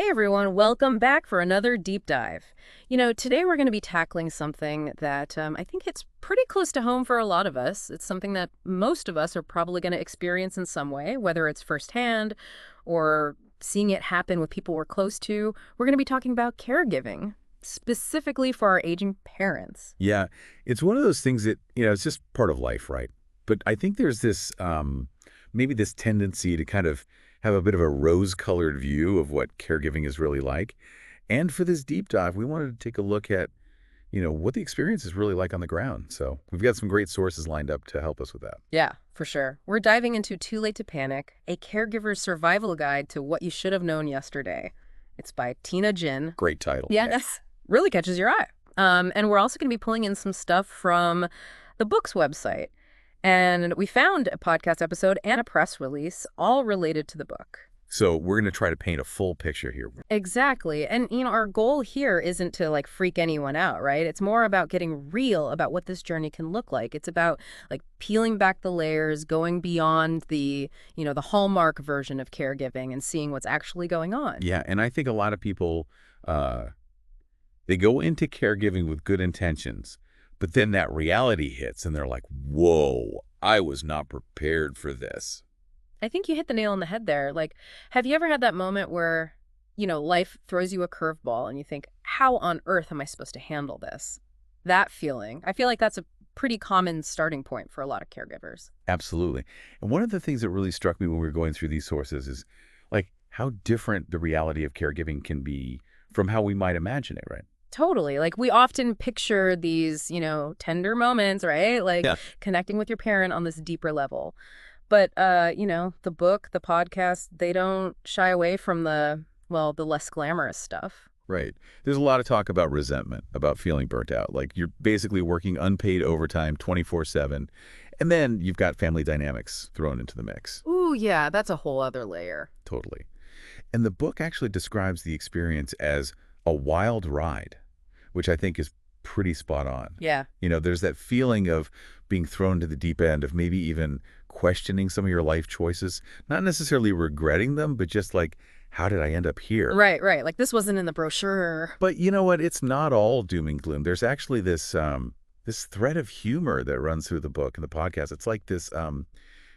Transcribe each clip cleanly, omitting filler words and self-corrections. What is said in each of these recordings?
Hey everyone, welcome back for another deep dive. Today we're going to be tackling something that I think hits pretty close to home for a lot of us. It's something that most of us are probably going to experience in some way, whether it's firsthand or seeing it happen with people we're close to. We're going to be talking about caregiving, specifically for our aging parents. Yeah, it's one of those things that, it's just part of life, right? But I think there's this, maybe this tendency to kind of have a bit of a rose-colored view of what caregiving is really like. And for this deep dive, we wanted to take a look at, what the experience is really like on the ground. So we've got some great sources lined up to help us with that. Yeah, for sure. We're diving into Too Late to Panic, a caregiver's survival guide to what you should have known yesterday. It's by Tina Ginn. Great title. Yeah, that's really catches your eye. And we're also going to be pulling in some stuff from the book's website. And we found a podcast episode and a press release all related to the book. So we're going to try to paint a full picture here. Exactly. And, our goal here isn't to, freak anyone out, right? It's more about getting real about what this journey can look like. It's about, peeling back the layers, going beyond the hallmark version of caregiving and seeing what's actually going on. Yeah, and I think a lot of people, they go into caregiving with good intentions, but then that reality hits and they're like, whoa, I was not prepared for this. I think you hit the nail on the head there. Have you ever had that moment where, life throws you a curveball and you think, how on earth am I supposed to handle this? That feeling. I feel like that's a pretty common starting point for a lot of caregivers. Absolutely. And one of the things that really struck me when we were going through these sources is how different the reality of caregiving can be from how we might imagine it, right? Totally. We often picture these, tender moments, right? Yeah. Connecting with your parent on this deeper level. But, the book, the podcast, they don't shy away from the less glamorous stuff. Right. There's a lot of talk about resentment, about feeling burnt out. You're basically working unpaid overtime 24/7. And then you've got family dynamics thrown into the mix. Ooh, yeah, that's a whole other layer. Totally. And the book actually describes the experience as a wild ride, which I think is pretty spot on. Yeah. There's that feeling of being thrown to the deep end, of maybe even questioning some of your life choices, not necessarily regretting them, but just how did I end up here? Right. This wasn't in the brochure. But you know what? It's not all doom and gloom. There's actually this this thread of humor that runs through the book and the podcast. It's this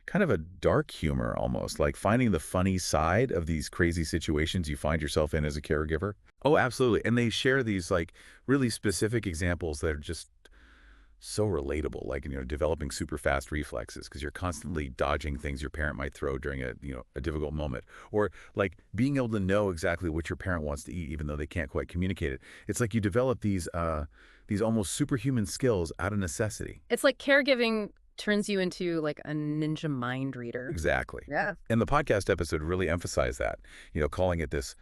kind of a dark humor almost, finding the funny side of these crazy situations you find yourself in as a caregiver. Oh, absolutely. And they share these really specific examples that are just so relatable, developing super fast reflexes because you're constantly dodging things your parent might throw during a difficult moment, or being able to know exactly what your parent wants to eat even though they can't quite communicate it. It's you develop these almost superhuman skills out of necessity. It's like caregiving turns you into a ninja mind reader. Exactly. Yeah. And the podcast episode really emphasized that, calling it this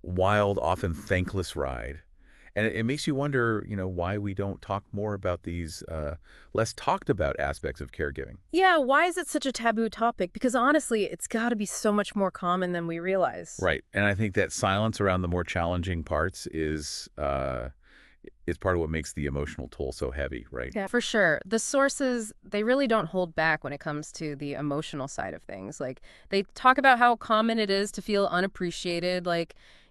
wild, often thankless ride. And it makes you wonder, why we don't talk more about these less talked about aspects of caregiving. Yeah, why is it such a taboo topic? Because honestly, it's got to be so much more common than we realize. Right. And I think that silence around the more challenging parts is part of what makes the emotional toll so heavy, right? Yeah, for sure. The sources, they really don't hold back when it comes to the emotional side of things. They talk about how common it is to feel unappreciated,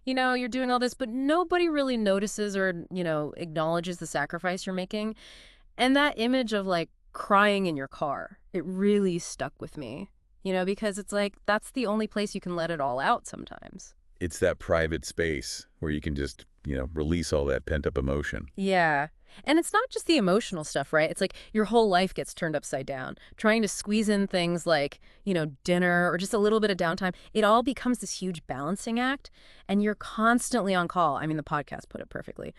you're doing all this, but nobody really notices or, acknowledges the sacrifice you're making. And that image of crying in your car, it really stuck with me, because it's that's the only place you can let it all out sometimes. It's that private space where you can just, release all that pent up emotion. Yeah. And it's not just the emotional stuff, right? It's your whole life gets turned upside down. Trying to squeeze in things dinner or just a little bit of downtime. It all becomes this huge balancing act, and you're constantly on call. I mean, the podcast put it perfectly.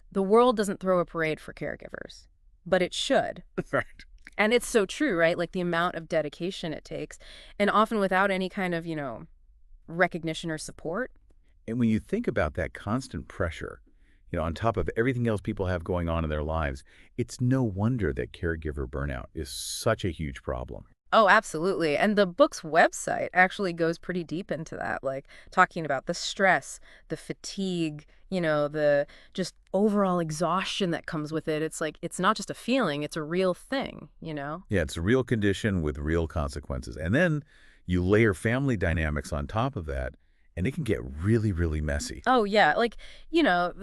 The world doesn't throw a parade for caregivers, but it should. Right. And it's so true, right? The amount of dedication it takes, and often without any kind of, recognition or support. And when you think about that constant pressure, on top of everything else people have going on in their lives, it's no wonder that caregiver burnout is such a huge problem. Oh, absolutely. And the book's website actually goes pretty deep into that, talking about the stress, the fatigue, the just overall exhaustion that comes with it. It's it's not just a feeling, it's a real thing, Yeah, it's a real condition with real consequences. And then you layer family dynamics on top of that, And it can get really, really messy. Oh, yeah. Like, you know,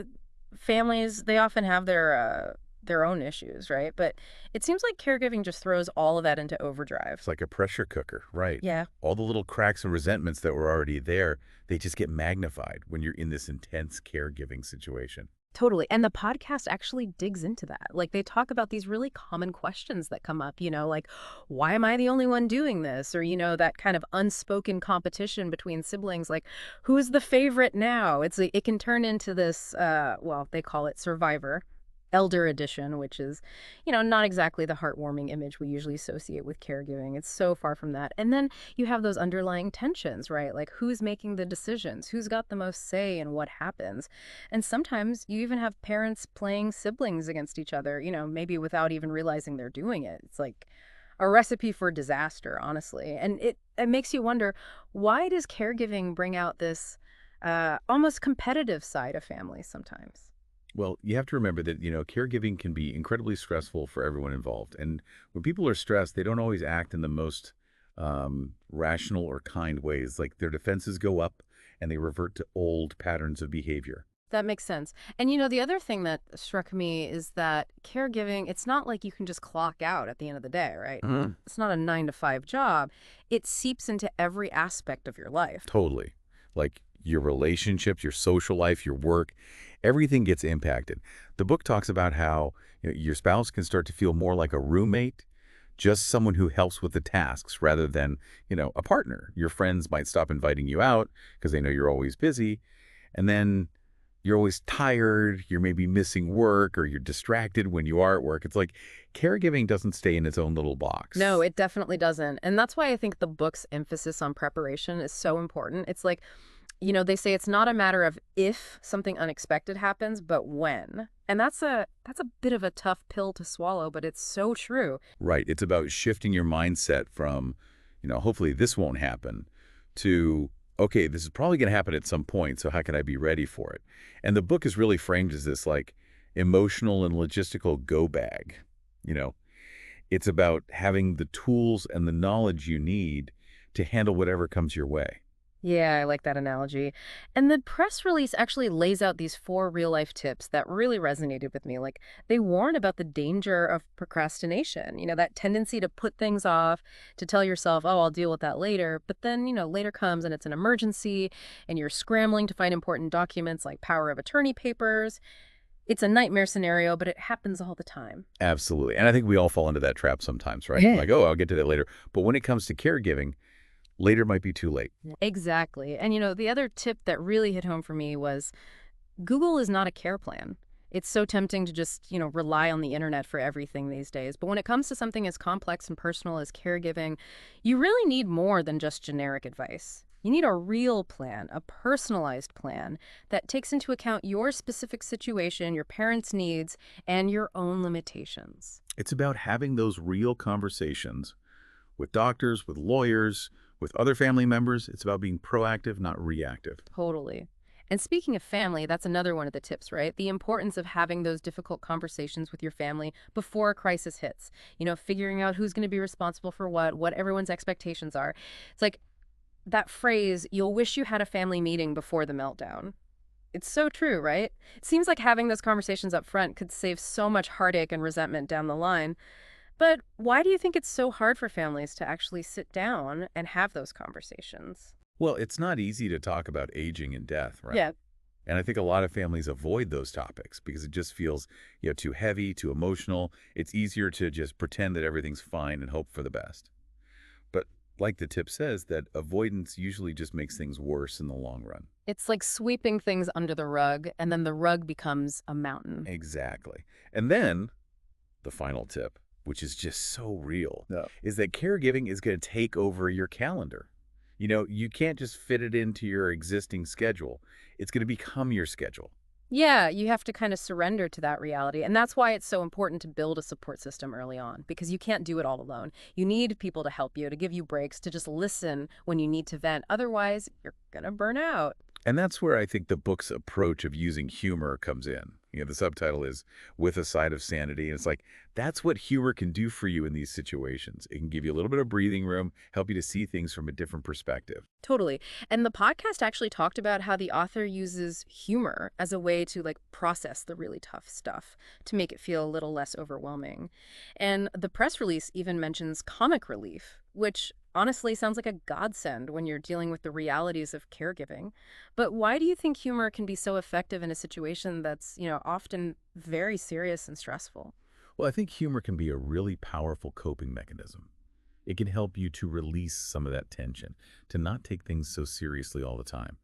families, they often have their own issues, right? But it seems like caregiving just throws all of that into overdrive. It's like a pressure cooker, right? Yeah, All the little cracks and resentments that were already there, they just get magnified when you're in this intense caregiving situation. totally. And the podcast actually digs into that. Like they talk about these really common questions that come up, like, why am I the only one doing this? Or, that kind of unspoken competition between siblings, like, who's the favorite now? It can turn into this, well, they call it Survivor. Elder edition, which is, not exactly the heartwarming image we usually associate with caregiving. It's so far from that. And then you have those underlying tensions, right? Like who's making the decisions? Who's got the most say in what happens? And sometimes you even have parents playing siblings against each other, maybe without even realizing they're doing it. It's like a recipe for disaster, honestly. And it makes you wonder, why does caregiving bring out this almost competitive side of families sometimes? Well, you have to remember that, caregiving can be incredibly stressful for everyone involved. And when people are stressed, they don't always act in the most rational or kind ways. Like their defenses go up and they revert to old patterns of behavior. That makes sense. And the other thing that struck me is that caregiving, it's not like you can just clock out at the end of the day, right? Mhm. It's not a 9 to 5 job. It seeps into every aspect of your life. Totally. Like your relationships, your social life, your work, everything gets impacted. The book talks about how your spouse can start to feel more like a roommate, just someone who helps with the tasks rather than, a partner. Your friends might stop inviting you out because they know you're always busy. And then you're always tired, you're maybe missing work or you're distracted when you are at work. It's like caregiving doesn't stay in its own little No, box. it definitely doesn't. And that's why I think the book's emphasis on preparation is so important. It's like, they say it's not a matter of if something unexpected happens, but when. And that's a bit of a tough pill to swallow, but it's so true. Right. It's about shifting your mindset from, hopefully this won't happen to, okay, this is probably going to happen at some point, so how can I be ready for it? And the book is really framed as this like emotional and logistical go bag. You know, it's about having the tools and the knowledge you need to handle whatever comes your way. Yeah, I like that analogy. And the press release actually lays out these 4 real life tips that really resonated with me. Like they warn about the danger of procrastination, that tendency to put things off, to tell yourself, oh, I'll deal with that later. But then, later comes and it's an emergency and you're scrambling to find important documents like power of attorney papers. It's a nightmare scenario, but it happens all the time. Absolutely. And I think we all fall into that trap sometimes, right? Yeah. Like, oh, I'll get to that later. But when it comes to caregiving, later might be too late. Exactly. And the other tip that really hit home for me was Google is not a care plan. It's so tempting to just, rely on the internet for everything these days. But when it comes to something as complex and personal as caregiving, you really need more than just generic advice. You need a real plan, a personalized plan that takes into account your specific situation, your parents' needs, and your own limitations. It's about having those real conversations with doctors, with lawyers, with other family members. It's about being proactive, not reactive. Totally. And speaking of family, that's another one of the tips, right? The importance of having those difficult conversations with your family before a crisis hits. Figuring out who's going to be responsible for what everyone's expectations are. It's like that phrase, you'll wish you had a family meeting before the meltdown. It's so true, right? It seems like having those conversations up front could save so much heartache and resentment down the line. But why do you think it's so hard for families to actually sit down and have those conversations? Well, it's not easy to talk about aging and death, right? Yeah, And I think a lot of families avoid those topics because it just feels, too heavy, too emotional. It's easier to just pretend that everything's fine and hope for the best. But like the tip says, that avoidance usually just makes things worse in the long run. it's like sweeping things under the rug, and then the rug becomes a mountain. Exactly. And then the final tip, which is just so real, Yeah. is that caregiving is going to take over your calendar. You can't just fit it into your existing schedule. It's going to become your schedule. Yeah, you have to kind of surrender to that reality. And that's why it's so important to build a support system early on, because you can't do it all alone. You need people to help you, to give you breaks, to just listen when you need to vent. Otherwise, you're going to burn out. And that's where I think the book's approach of using humor comes in. The subtitle is With a Side of Sanity. And it's like, that's what humor can do for you in these situations. It can give you a little bit of breathing room, help you to see things from a different perspective. Totally. And the podcast actually talked about how the author uses humor as a way to process the really tough stuff to make it feel a little less overwhelming. And the press release even mentions comic relief, which honestly sounds like a godsend when you're dealing with the realities of caregiving. But why do you think humor can be so effective in a situation that's, often very serious and stressful? Well, I think humor can be a really powerful coping mechanism. It can help you to release some of that tension, to not take things so seriously all the time.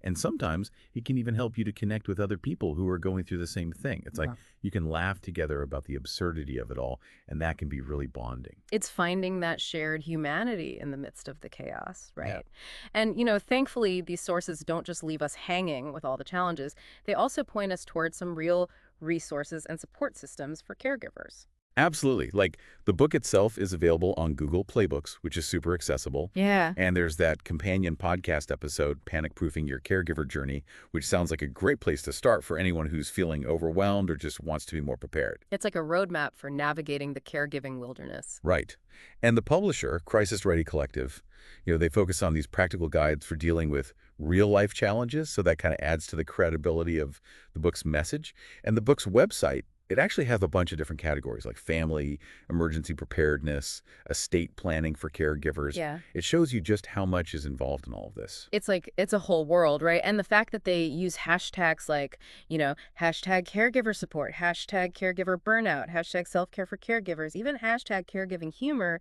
And sometimes it can even help you to connect with other people who are going through the same thing. It's like Yeah. you can laugh together about the absurdity of it all, and that can be really bonding. It's finding that shared humanity in the midst of the chaos, Yeah. right? And, thankfully, these sources don't just leave us hanging with all the challenges. They also point us towards some real resources and support systems for caregivers. Absolutely. Like the book itself is available on Google Playbooks, which is super accessible. Yeah. And there's that companion podcast episode, Panic Proofing Your Caregiver Journey, which sounds like a great place to start for anyone who's feeling overwhelmed or just wants to be more prepared. It's like a roadmap for navigating the caregiving wilderness. Right. And the publisher, Crisis Ready Collective, they focus on these practical guides for dealing with real life challenges. So that kind of adds to the credibility of the book's message. And the book's website, it actually has a bunch of different categories like family, emergency preparedness, estate planning for caregivers. Yeah. It shows you just how much is involved in all of this. It's a whole world, right? And the fact that they use hashtags like, hashtag caregiver support, hashtag caregiver burnout, hashtag self-care for caregivers, even hashtag caregiving humor,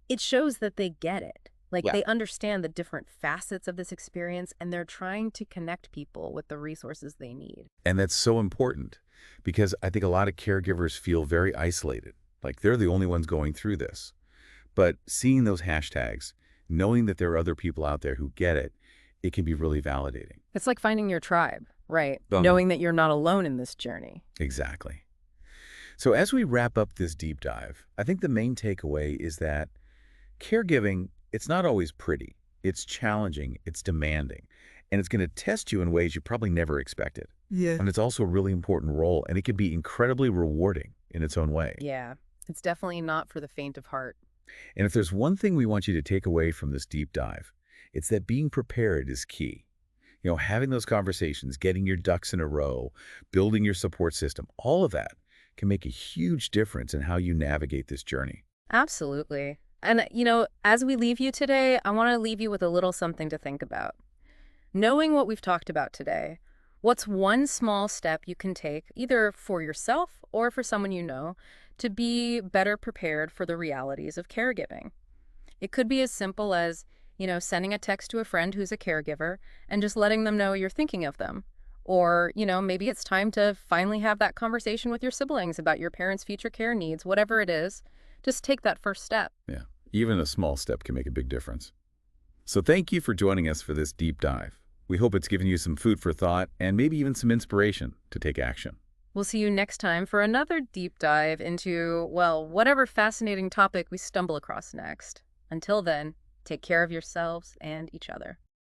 it shows that they get it. Like Yeah. they understand the different facets of this experience and they're trying to connect people with the resources they need. And that's so important because I think a lot of caregivers feel very isolated, like they're the only ones going through this. But seeing those hashtags, knowing that there are other people out there who get it, it can be really validating. It's like finding your tribe, right? Uh-huh. Knowing that you're not alone in this journey. Exactly. So as we wrap up this deep dive, I think the main takeaway is that caregiving, it's not always pretty. It's challenging, it's demanding, and it's going to test you in ways you probably never expected. Yeah. And it's also a really important role, and it can be incredibly rewarding in its own way. Yeah. It's definitely not for the faint of heart. And if there's one thing we want you to take away from this deep dive, it's that being prepared is key. Having those conversations, getting your ducks in a row, building your support system, all of that can make a huge difference in how you navigate this journey. Absolutely. And, as we leave you today, I want to leave you with a little something to think about. Knowing what we've talked about today, what's one small step you can take, either for yourself or for someone you know, to be better prepared for the realities of caregiving? It could be as simple as, sending a text to a friend who's a caregiver and just letting them know you're thinking of them. Or, maybe it's time to finally have that conversation with your siblings about your parents' future care needs, whatever it is. Just take that first step. Yeah, even a small step can make a big difference. So thank you for joining us for this deep dive. We hope it's given you some food for thought and maybe even some inspiration to take action. We'll see you next time for another deep dive into, well, whatever fascinating topic we stumble across next. Until then, take care of yourselves and each other.